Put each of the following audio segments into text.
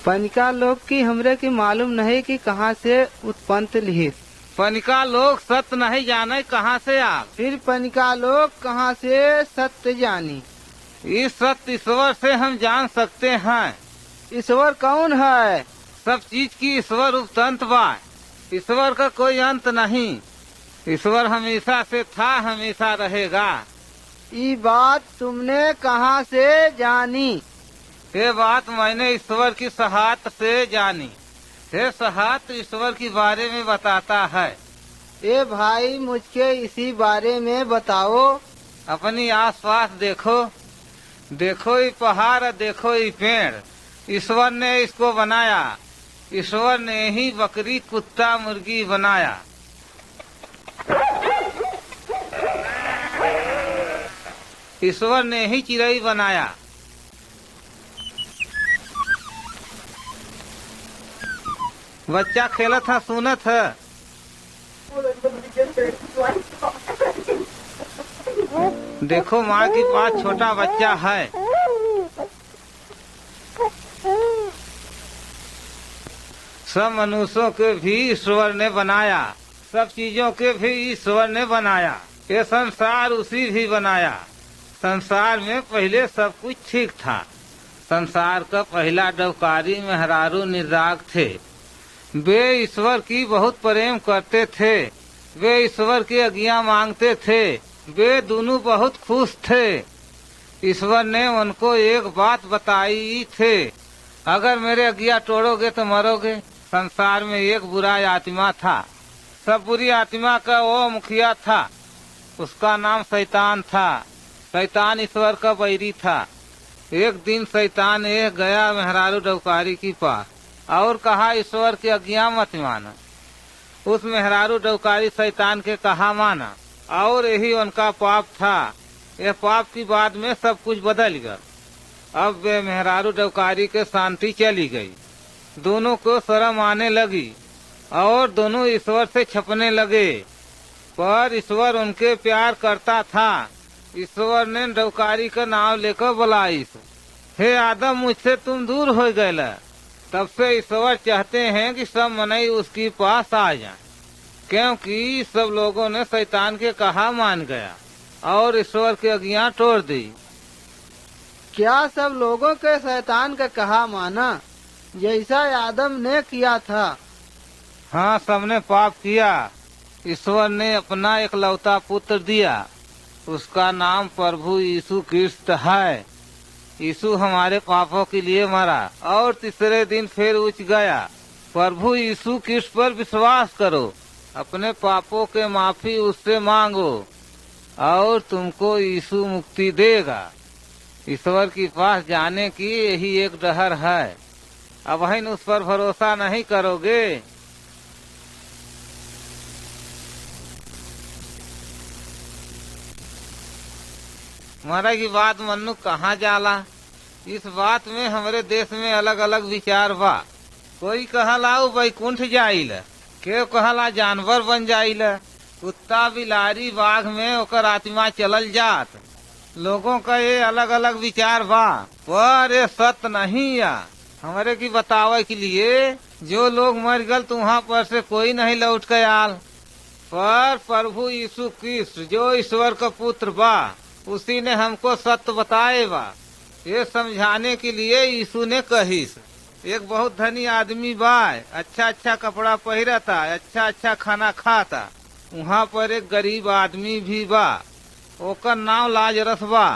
पनिका लोग की हमरे की मालूम नहीं कि कहाँ से उत्पन्न लिहित। पनिका लोग सत्य नहीं जाने कहाँ से आ। फिर पनिका लोग कहाँ से सत्य जानी। इस सत्य ईश्वर से हम जान सकते हैं। ईश्वर कौन है? सब चीज की ईश्वर उपतंत बा। ईश्वर का कोई अंत नहीं। ईश्वर हमेशा से था, हमेशा रहेगा। ये बात तुमने कहाँ से जानी? ये बात मैंने ईश्वर की सहायता से जानी। ये सहायता ईश्वर के बारे में बताता है। ए भाई, मुझके इसी बारे में बताओ। अपनी आसपास देखो, देखो ये पहाड़, देखो ये पेड़। ईश्वर ने इसको बनाया। ईश्वर ने ही बकरी, कुत्ता, मुर्गी बनाया। ईश्वर ने ही चिड़ै बनाया। बच्चा खेलत है, सुनत है। देखो माँ के पास छोटा बच्चा है। सब मनुष्यों के भी ईश्वर ने बनाया। सब चीजों के भी ईश्वर ने बनाया। ये संसार उसी भी बनाया। संसार में पहले सब कुछ ठीक था। संसार का पहला डवकारी मेहरारू निर्राग थे। वे ईश्वर की बहुत प्रेम करते थे। वे ईश्वर की आज्ञा मांगते थे। वे दोनों बहुत खुश थे। ईश्वर ने उनको एक बात बताई थे, अगर मेरे आज्ञा तोड़ोगे तो मरोगे। संसार में एक बुरा आत्मा था। सब बुरी आत्मा का वो मुखिया था। उसका नाम शैतान था। शैतान ईश्वर का बैरी था। एक दिन शैतान एक गया मेहरारू डवकारी की पास और कहा, ईश्वर की आज्ञा मत माना। उस मेहरारू डवकारी शैतान के कहा माना और यही उनका पाप था। यह पाप की बाद में सब कुछ बदल गया। अब वे मेहरारू डवकारी के शांति चली गई। दोनों को शर्म आने लगी और दोनों ईश्वर से छपने लगे। पर ईश्वर उनके प्यार करता था। ईश्वर ने डवकारी का नाम लेकर बुलाई, हे आदम, मुझसे तुम दूर हो गए। तब से ईश्वर चाहते हैं कि सब मनई उसके पास आ जाएं, क्योंकि सब लोगों ने शैतान के कहा मान गया और ईश्वर की आज्ञा तोड़ दी। क्या सब लोगों के शैतान का कहा माना, जैसा आदम ने किया था? हाँ, सबने पाप किया। ईश्वर ने अपना इकलौता पुत्र दिया। उसका नाम प्रभु यीशु क्रिस्त है। यीशु हमारे पापों के लिए मरा और तीसरे दिन फिर उठ गया। प्रभु यीशु क्रिस्त पर विश्वास करो, अपने पापों के माफी उससे मांगो और तुमको यीशु मुक्ति देगा। ईश्वर के पास जाने की यही एक डहर है। अब हम उस पर भरोसा नहीं करोगे। मरे की बात मन्नू कहाँ जाला। इस बात में हमारे देश में अलग अलग विचार बा। कोई कहला वैकुंठ जाइल, के कहला जानवर बन जाइल। कुत्ता, बिलारी, बाघ में ओकर आत्मा चलल जात। लोगों का ये अलग अलग विचार बा, पर ये सत्य नहीं या। हमारे की बतावे के लिए जो लोग मर गल तो वहाँ पर से कोई नहीं लौट के आल। पर प्रभु यीशु क्रिस्त जो ईश्वर का पुत्र बा, उसी ने हमको सत्य बताए बा। ये समझाने के लिए यीशु ने कही, एक बहुत धनी आदमी बा, अच्छा अच्छा कपड़ा पहिरता, अच्छा अच्छा खाना खाता। वहाँ पर एक गरीब आदमी भी बा, ओकर नाम लाजरस बा।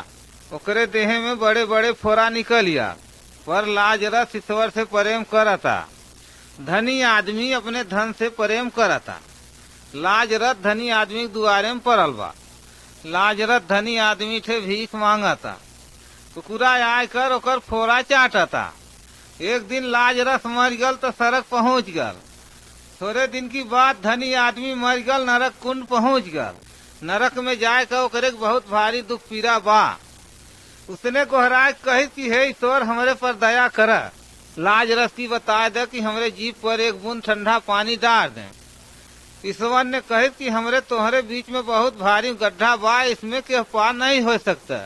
ओकरे देह में बड़े बड़े फोड़ा निकलिया, पर लाजरस ईश्वर से प्रेम करता। धनी आदमी अपने धन से प्रेम करता। लाजरस धनी आदमी के दुआरे में पड़ल बा। लाजरस धनी आदमी थे भीख मांगता। कुकुरा आकर ओकर फोड़ा चाटता। एक दिन लाजरस मर गल तो सड़क पहुँच गल। थोड़े दिन की बाद धनी आदमी मर गल, नरक कुंड पहुँच गल। नरक में जाए का ओकरे बहुत भारी दुख पीड़ा बा। उसने कोहराज कही कि हे ईश्वर, हमरे पर दया कर। लाजरस की बता दे कि हमरे जीभ पर एक बूंद ठंडा पानी डाल दे। ईश्वर ने कहे कि हमरे तोहरे बीच में बहुत भारी गड्ढा बा, इसमें के पार नहीं हो सकता।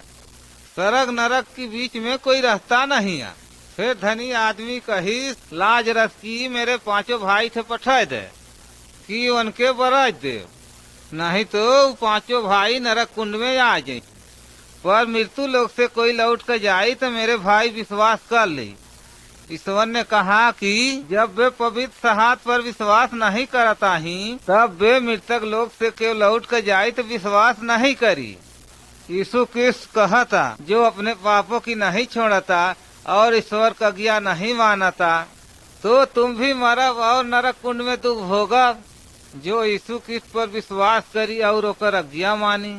सरग नरक के बीच में कोई रास्ता नहीं है। फिर धनी आदमी कही लाजरस की मेरे 5 भाई थे पठा दे कि उनके बरज दे, नहीं तो 5 भाई नरक कुंड में आ जाये। पर मृत्यु लोक से कोई लौट कर जाये तो मेरे भाई विश्वास कर ले। ईश्वर ने कहा कि जब वे पवित्र सहात पर विश्वास नहीं करता ही तब वे मृतक लोक से क्यों लौट कर जाये तो विश्वास नहीं करी। यीशु कृष्ण कहता जो अपने पापों की नहीं छोड़ता और ईश्वर का आज्ञा नहीं मानता तो तुम भी मरब और नरक कुंड में दुख भोगब। जो यीशु कृष्ण पर विश्वास करी और ओकर आज्ञा मानी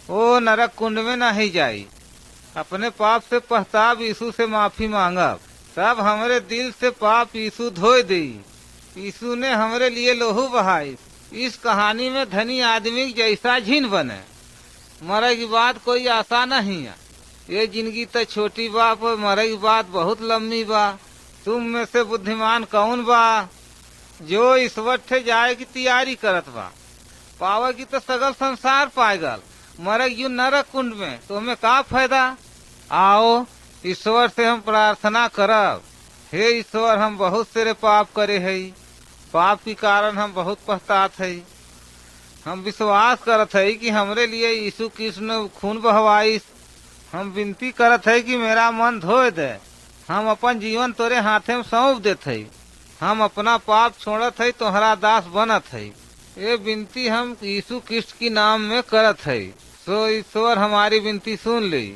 वो नरक कुंड में नहीं जाई। अपने पाप से पछताब यीशु से माफी मांगब तब हमरे दिल से पाप यीशु धोए दी। यीशु ने हमरे लिए लोहू बहाई। इस कहानी में धनी आदमी जैसा झीन बने। मरे की बात कोई आशा नहीं है। ये जिंदगी तो छोटी बा पर मरे की बात बहुत लंबी बा। तुम में से बुद्धिमान कौन बा जो ईश्वर ठे जाए की तैयारी करत बा। पावे की तो सगल संसार पाएगल, मरे यू नरक कुंड में तो हमें का फायदा। आओ ईश्वर से हम प्रार्थना करब। हे ईश्वर, हम बहुत सारे पाप करे है, पाप के कारण हम बहुत पछतात है। हम विश्वास करत है कि हमरे लिए यीशु कृष्ण ने खून बहवाई। हम विनती करत है कि मेरा मन धोए दे। हम अपन जीवन तोरे हाथे में सौंप देते है। हम अपना पाप छोड़त है, तोहरा दास बनत है। ये विनती हम यीशु कृष्ण की नाम में करत है। सो ईश्वर हमारी विनती सुन ली।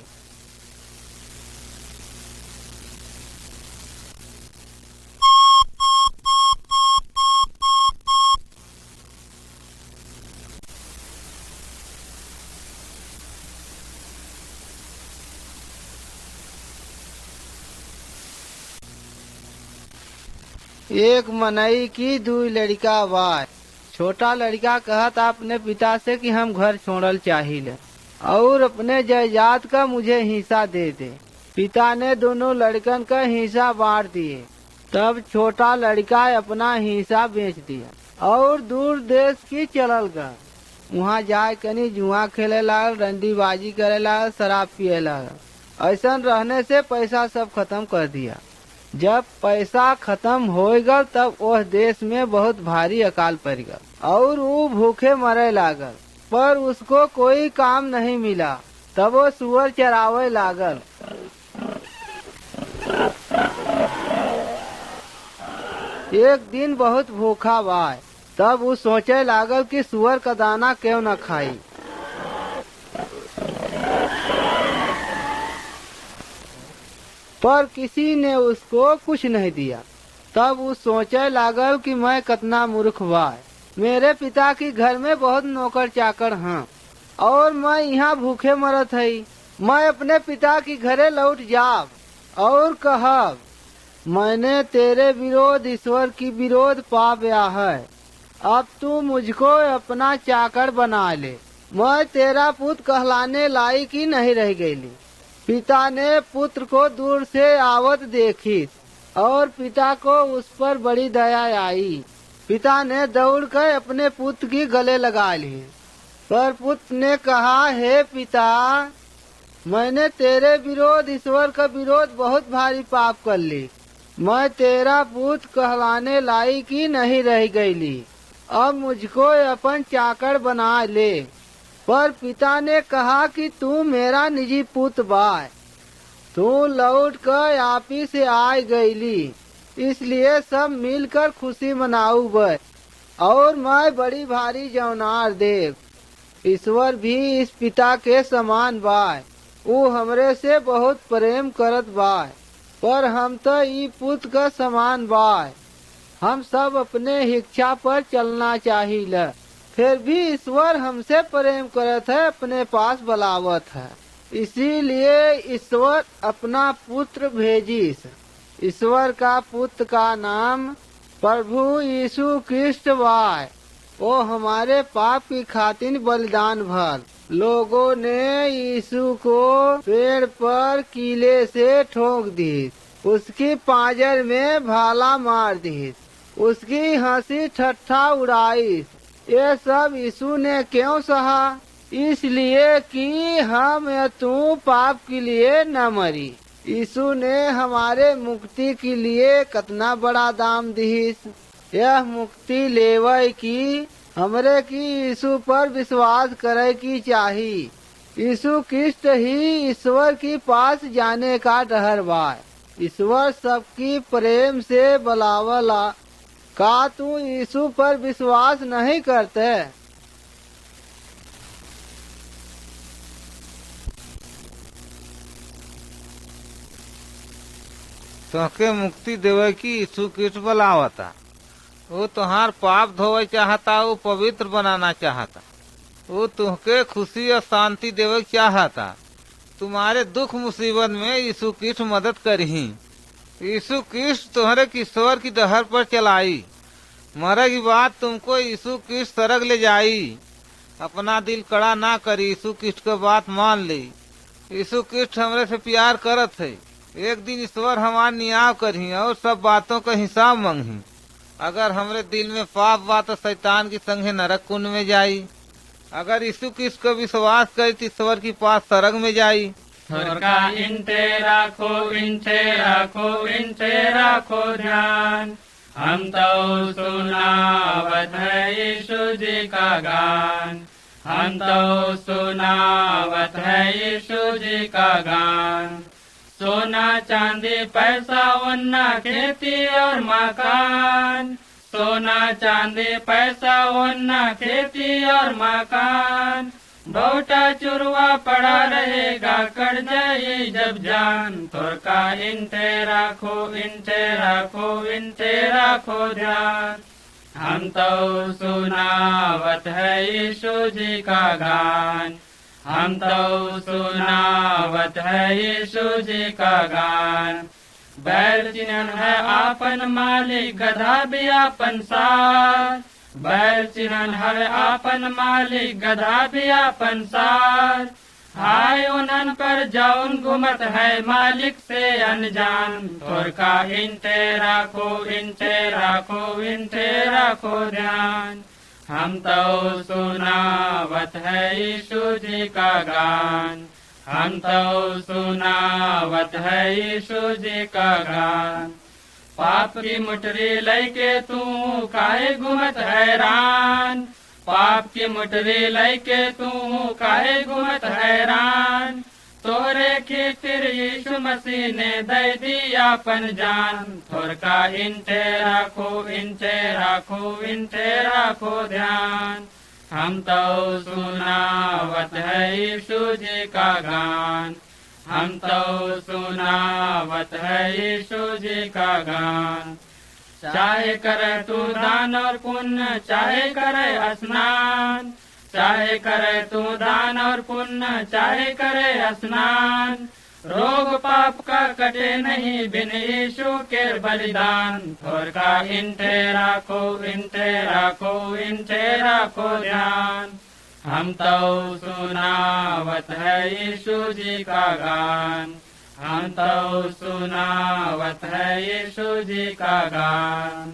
एक मनई की 2 लड़का बा। छोटा लड़का कहत अपने पिता से कि हम घर छोड़ल चाहिए और अपने जायदाद का मुझे हिस्सा दे दे। पिता ने दोनों लड़कन का हिस्सा बांट दिए। तब छोटा लड़का अपना हिस्सा बेच दिया और दूर देश की चलल गया। वहाँ जाए कनी जुआ खेले लागल, रंडीबाजी करे लागल, शराब पिए लागल। ऐसा रहने से पैसा सब खत्म कर दिया। जब पैसा खत्म हो गल तब वह देश में बहुत भारी अकाल पड़ गल और वो भूखे मरे लागल। पर उसको कोई काम नहीं मिला। तब वो सुअर चरावे लागल। एक दिन बहुत भूखा बा। तब वो सोचे लागल कि सुअर का दाना क्यों न खाई। पर किसी ने उसको कुछ नहीं दिया। तब वो सोचे लागल कि मैं कितना मूर्ख बा। मेरे पिता के घर में बहुत नौकर चाकर हैं और मैं यहाँ भूखे मरत है। मैं अपने पिता के घरे लौट जाब और कहब मैंने तेरे विरोध ईश्वर की विरोध पाया है। अब तू मुझको अपना चाकर बना ले। मैं तेरा पुत्र कहलाने लायक ही नहीं रह गई। पिता ने पुत्र को दूर से आवत देखी और पिता को उस पर बड़ी दया आई। पिता ने दौड़कर अपने पुत्र की गले लगा ली। पर पुत्र ने कहा, हे पिता, मैंने तेरे विरोध ईश्वर का विरोध बहुत भारी पाप कर ली। मैं तेरा पुत्र कहलाने लायक ही नहीं रह गई। अब मुझको अपन चाकर बना ले। पर पिता ने कहा कि तू मेरा निजी पुत्र बा। तू लौट कर आप ही से आ गईली, इसलिए सब मिलकर खुशी मनाऊ बे और मैं बड़ी भारी जौनार देव। ईश्वर भी इस पिता के समान बा। वो हमरे से बहुत प्रेम करत बा। पर हम तो ई पुत्र का समान बा। हम सब अपने इच्छा पर चलना चाहिए। फिर भी ईश्वर हमसे प्रेम करत है, अपने पास बुलावत है। इसीलिए ईश्वर अपना पुत्र भेजिस। ईश्वर का पुत्र का नाम प्रभु यीशु कृष्ण बा। वो हमारे पाप की खातिर बलिदान भर। लोगों ने यीशु को पेड़ पर कीले से ठोक दी। उसकी पांजर में भाला मार दी। उसकी हंसी ठट्ठा उड़ाई। ये सब यीशु ने क्यों सहा? इसलिए कि हम तू पाप के लिए न मरी। यीशु ने हमारे मुक्ति के लिए कितना बड़ा दाम दिहिस। यह मुक्ति लेवे की हमरे की यीशु पर विश्वास करे की चाहिए। यीशु क्रिस्त ही ईश्वर की पास जाने का डहर बा। ईश्वर सबकी प्रेम से बुलावला। का तू यीशु पर विश्वास नहीं करते? तोहके मुक्ति देवे की यीशु कृष्ण बुलावता। वो तुहार पाप धोवे चाहता, वो पवित्र बनाना चाहता, वो तुहके खुशी और शांति देवे चाहता। तुम्हारे दुख मुसीबत में यीशु कृष्ण मदद करही। यीशु कृष्ण तुम्हारे किशोर की डहर पर चलाई। मरे की बात तुमको यीशु कृष्ण सरग ले जाई। अपना दिल कड़ा ना करी, यीशु कृष्ण की बात मान ली। यीशु कृष्ण हमरे से प्यार करत है। एक दिन ईश्वर हमार नियाव करही और सब बातों का हिसाब मांगी। अगर हमरे दिल में पाप बा तो शैतान की संगे नरक कुंड में जाई। अगर यीशु कृष्ण को विश्वास करे तो ईश्वर की पास सरग में जाई। थोरका इनते राखो ध्यान। हम तो सुनावत है यीशु जी का गान। हम तो सुनावत है यीशु जी का गान। सोना चांदी पैसा वन्ना खेती और मकान। सोना चांदी पैसा वन्ना खेती और मकान। बहुटा चुरवा पड़ा रहेगा कट जाए जब जान। थोरका इनते राखो ध्यान। हम तो सुनावत है यीशु जी का गान। हम तो सुनावत है यीशु जी का गान। बैल चिन्हन है आपन मालिक, गधा भी आपन सार। बैल चिन्हन है आपन मालिक, गधा भी आपन सार। हाय उनन पर जौन घुमत है मालिक से अनजान। थोरका इनते राखो ध्यान। हम तो सुनावत है यीशु जी का गान। हम तो सुनावत है यीशु जी का गान। पाप की मुठरी लैके तू काहे घुमत हैरान। पाप की मुठरी लैके तू काहे घुमत हैरान। तोरे खातिर यीशु मसीह ने दे दिया अपन जान। थोरका इनते राखो ध्यान। हम तो सुनावत है यीशु जी का गान। हम तो सुनावत है यीशु जी का गान। चाहे करे तू दान और पुण्य, चाहे करे स्नान। चाहे करे तू दान और पुण्य, चाहे करे स्नान। रोग पाप का कटे नहीं बिन यीशु के बलिदान। थोरका इनते राखो ध्यान। हम तो सुनावत है यीशु जी का गान। हम तो सुनावत है यीशु जी का गान।